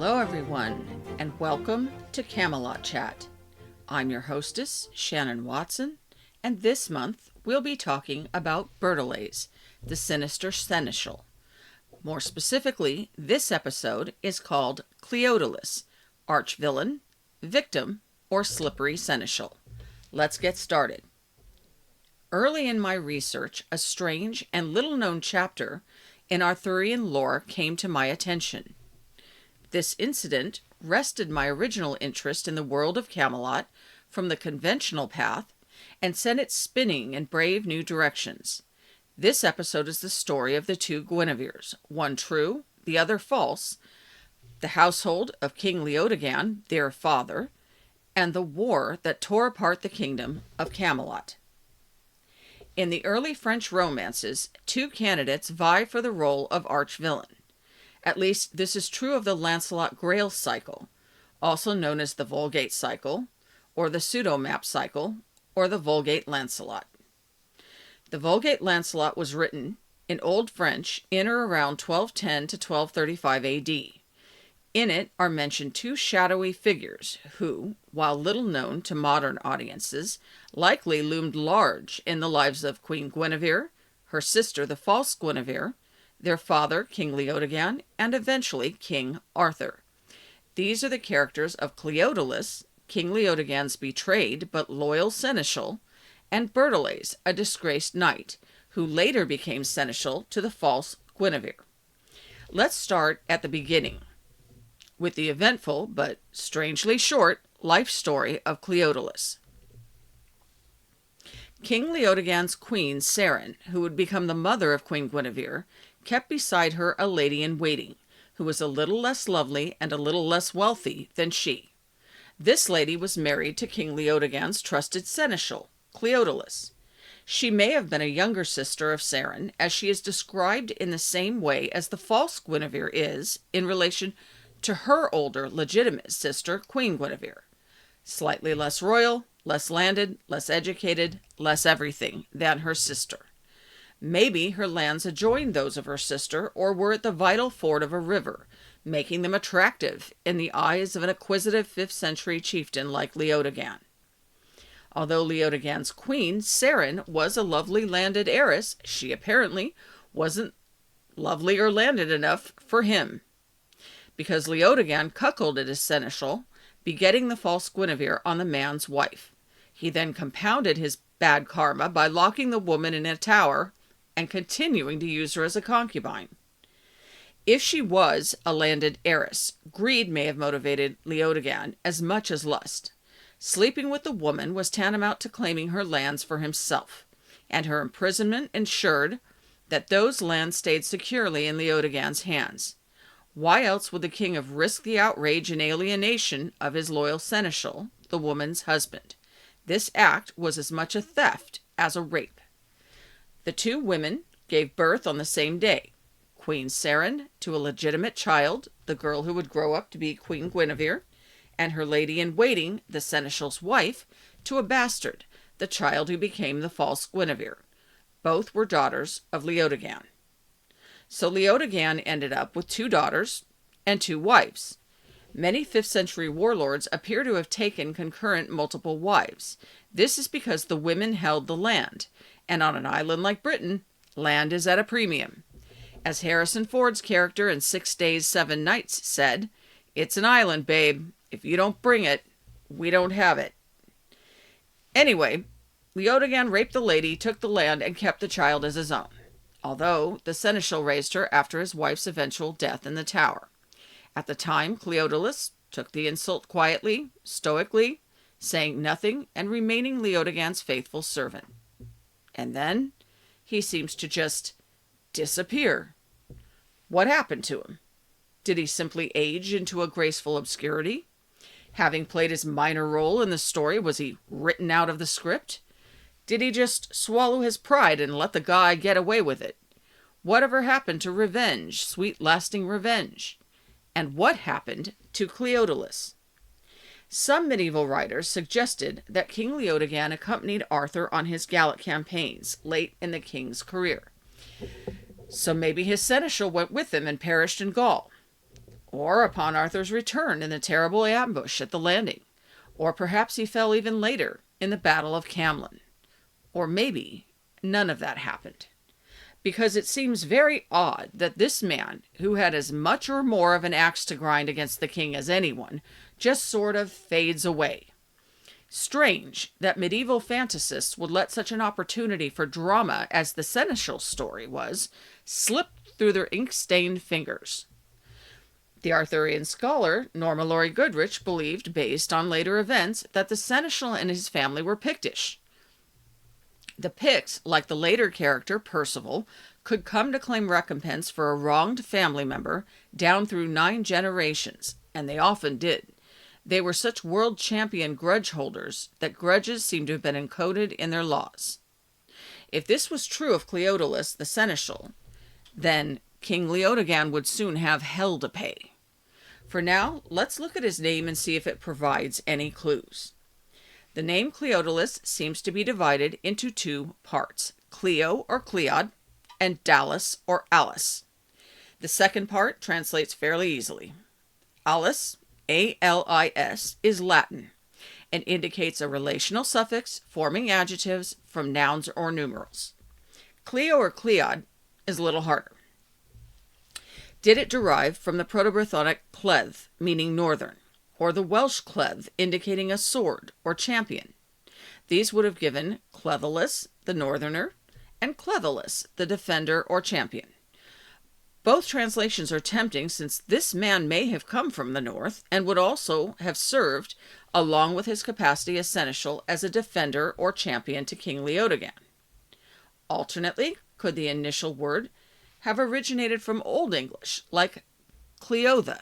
Hello everyone, and welcome to Camelot Chat. I'm your hostess, Shannon Watson, and this month we'll be talking about Bertholets, the sinister Seneschal. More specifically, this episode is called Cleodalis, Archvillain, Victim, or Slippery Seneschal. Let's get started. Early in my research, a strange and little-known chapter in Arthurian lore came to my attention. This incident wrested my original interest in the world of Camelot from the conventional path and sent it spinning in brave new directions. This episode is the story of the two Guineveres, one true, the other false, the household of King Leodegan, their father, and the war that tore apart the kingdom of Camelot. In the early French romances, two candidates vie for the role of Archvillain. At least this is true of the Lancelot Grail cycle, also known as the Vulgate cycle, or the Pseudo-Map cycle, or the Vulgate Lancelot. The Vulgate Lancelot was written in Old French in or around 1210 to 1235 AD. In it are mentioned two shadowy figures who, while little known to modern audiences, likely loomed large in the lives of Queen Guinevere, her sister the false Guinevere, their father, King Leodegan, and eventually King Arthur. These are the characters of Cleodalis, King Leodegan's betrayed but loyal seneschal, and Bertholets, a disgraced knight, who later became seneschal to the false Guinevere. Let's start at the beginning, with the eventful but strangely short life story of Cleodalis. King Leodegan's queen, Seren, who would become the mother of Queen Guinevere, kept beside her a lady-in-waiting, who was a little less lovely and a little less wealthy than she. This lady was married to King Leodegan's trusted seneschal, Cleodalis. She may have been a younger sister of Seren, as she is described in the same way as the false Guinevere is in relation to her older legitimate sister, Queen Guinevere. Slightly less royal, less landed, less educated, less everything than her sister. Maybe her lands adjoined those of her sister or were at the vital ford of a river, making them attractive in the eyes of an acquisitive 5th century chieftain like Leodegan. Although Leodegan's queen, Seren, was a lovely landed heiress, she apparently wasn't lovely or landed enough for him, because Leodegan cuckolded his seneschal, begetting the false Guinevere on the man's wife. He then compounded his bad karma by locking the woman in a tower and continuing to use her as a concubine. If she was a landed heiress, greed may have motivated Leodegan as much as lust. Sleeping with the woman was tantamount to claiming her lands for himself, and her imprisonment ensured that those lands stayed securely in Leodegan's hands. Why else would the king have risked the outrage and alienation of his loyal seneschal, the woman's husband? This act was as much a theft as a rape. The two women gave birth on the same day. Queen Seren to a legitimate child, the girl who would grow up to be Queen Guinevere, and her lady-in-waiting, the seneschal's wife, to a bastard, the child who became the false Guinevere. Both were daughters of Leodegan. So Leodegan ended up with two daughters and two wives. Many 5th century warlords appear to have taken concurrent multiple wives. This is because the women held the land, and on an island like Britain, land is at a premium. As Harrison Ford's character in 6 Days, 7 Nights said, "It's an island, babe. If you don't bring it, we don't have it." Anyway, Leodegan raped the lady, took the land, and kept the child as his own, although the seneschal raised her after his wife's eventual death in the tower. At the time, Cleodalis took the insult quietly, stoically, saying nothing and remaining Leodegan's faithful servant. And then he seems to just disappear. What happened to him? Did he simply age into a graceful obscurity? Having played his minor role in the story, was he written out of the script? Did he just swallow his pride and let the guy get away with it? Whatever happened to revenge, sweet lasting revenge? And what happened to Cleodalis? Some medieval writers suggested that King Leodegan accompanied Arthur on his Gallic campaigns late in the king's career. So maybe his seneschal went with him and perished in Gaul. or upon Arthur's return in the terrible ambush at the landing, or perhaps he fell even later in the Battle of Camelot. Or maybe none of that happened. Because it seems very odd that this man, who had as much or more of an axe to grind against the king as anyone, just sort of fades away. Strange that medieval fantasists would let such an opportunity for drama as the Seneschal story was slip through their ink-stained fingers. The Arthurian scholar Norma Laurie Goodrich believed, based on later events, that the Seneschal and his family were Pictish. The Picts, like the later character Percival, could come to claim recompense for a wronged family member down through 9 generations, and they often did. They were such world champion grudge holders that grudges seem to have been encoded in their laws. If this was true of Cleodalis the Seneschal, then King Leodegan would soon have hell to pay. For now, let's look at his name and see if it provides any clues. The name Cleodalis seems to be divided into 2 parts, Cleo or Cleod, and Dallas or Alice. The second part translates fairly easily. Alice, A-L-I-S, is Latin and indicates a relational suffix forming adjectives from nouns or numerals. Cleo or Cleod is a little harder. Did it derive from the Proto-Brythonic cleth, meaning northern, or the Welsh cleth, indicating a sword or champion? These would have given Cleodalis, the northerner, and Cleodalis, the defender or champion. Both translations are tempting, since this man may have come from the north and would also have served, along with his capacity as seneschal, as a defender or champion to King Leodegan. Alternately, could the initial word have originated from Old English, like Cleotha,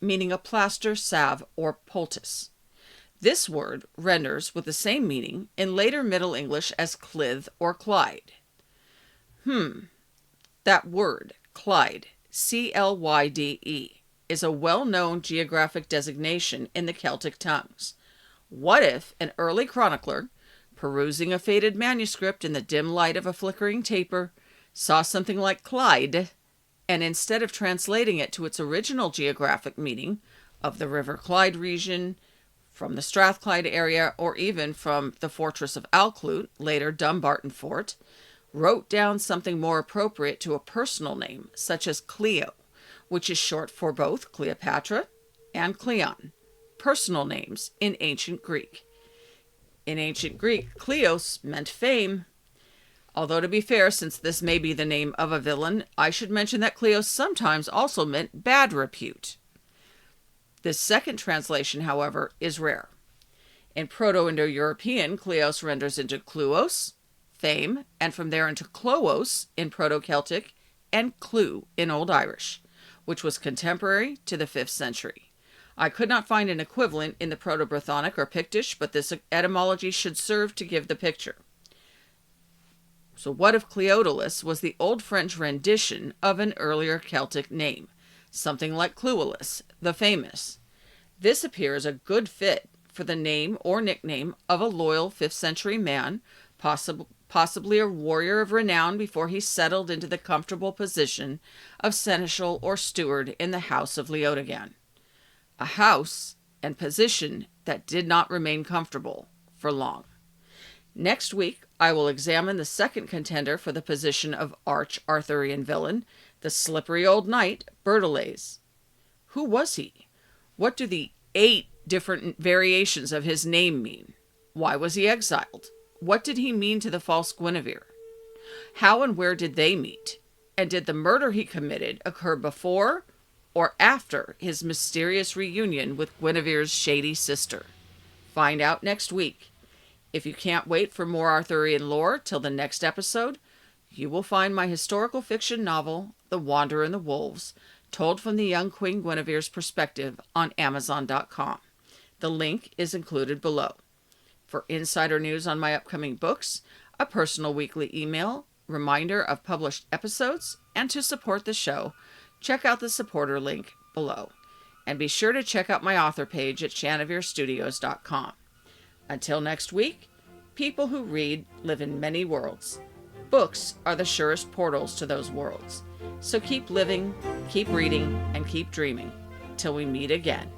meaning a plaster, salve, or poultice? This word renders with the same meaning in later Middle English as Clith or Clyde. That word, Clyde, C-L-Y-D-E, is a well-known geographic designation in the Celtic tongues. What if an early chronicler, perusing a faded manuscript in the dim light of a flickering taper, saw something like Clyde, and instead of translating it to its original geographic meaning of the River Clyde region, from the Strathclyde area, or even from the fortress of Alclute, later Dumbarton Fort, wrote down something more appropriate to a personal name, such as Cleo, which is short for both Cleopatra and Cleon, personal names in ancient Greek. In ancient Greek, Kleos meant fame. Although, to be fair, since this may be the name of a villain, I should mention that Kleos sometimes also meant bad repute. This second translation, however, is rare. In Proto-Indo-European, Kleos renders into Kluos, fame, and from there into Cloos in Proto-Celtic, and Clew in Old Irish, which was contemporary to the 5th century. I could not find an equivalent in the Proto-Brythonic or Pictish, but this etymology should serve to give the picture. So what if Cleodalis was the Old French rendition of an earlier Celtic name, something like Clualis, the famous? This appears a good fit for the name or nickname of a loyal 5th century man, possibly a warrior of renown before he settled into the comfortable position of seneschal or steward in the house of Leodegan. A house and position that did not remain comfortable for long. Next week, I will examine the second contender for the position of Arthurian villain, the slippery old knight, Bertolaise. Who was he? What do the 8 different variations of his name mean? Why was he exiled? What did he mean to the false Guinevere? How and where did they meet? And did the murder he committed occur before or after his mysterious reunion with Guinevere's shady sister? Find out next week. If you can't wait for more Arthurian lore till the next episode, you will find my historical fiction novel, The Wanderer and the Wolves, told from the young Queen Guinevere's perspective, on Amazon.com. The link is included below. For insider news on my upcoming books, a personal weekly email, reminder of published episodes, and to support the show, check out the supporter link below. And be sure to check out my author page at shanaverestudios.com. Until next week, people who read live in many worlds. Books are the surest portals to those worlds. So keep living, keep reading, and keep dreaming. till we meet again.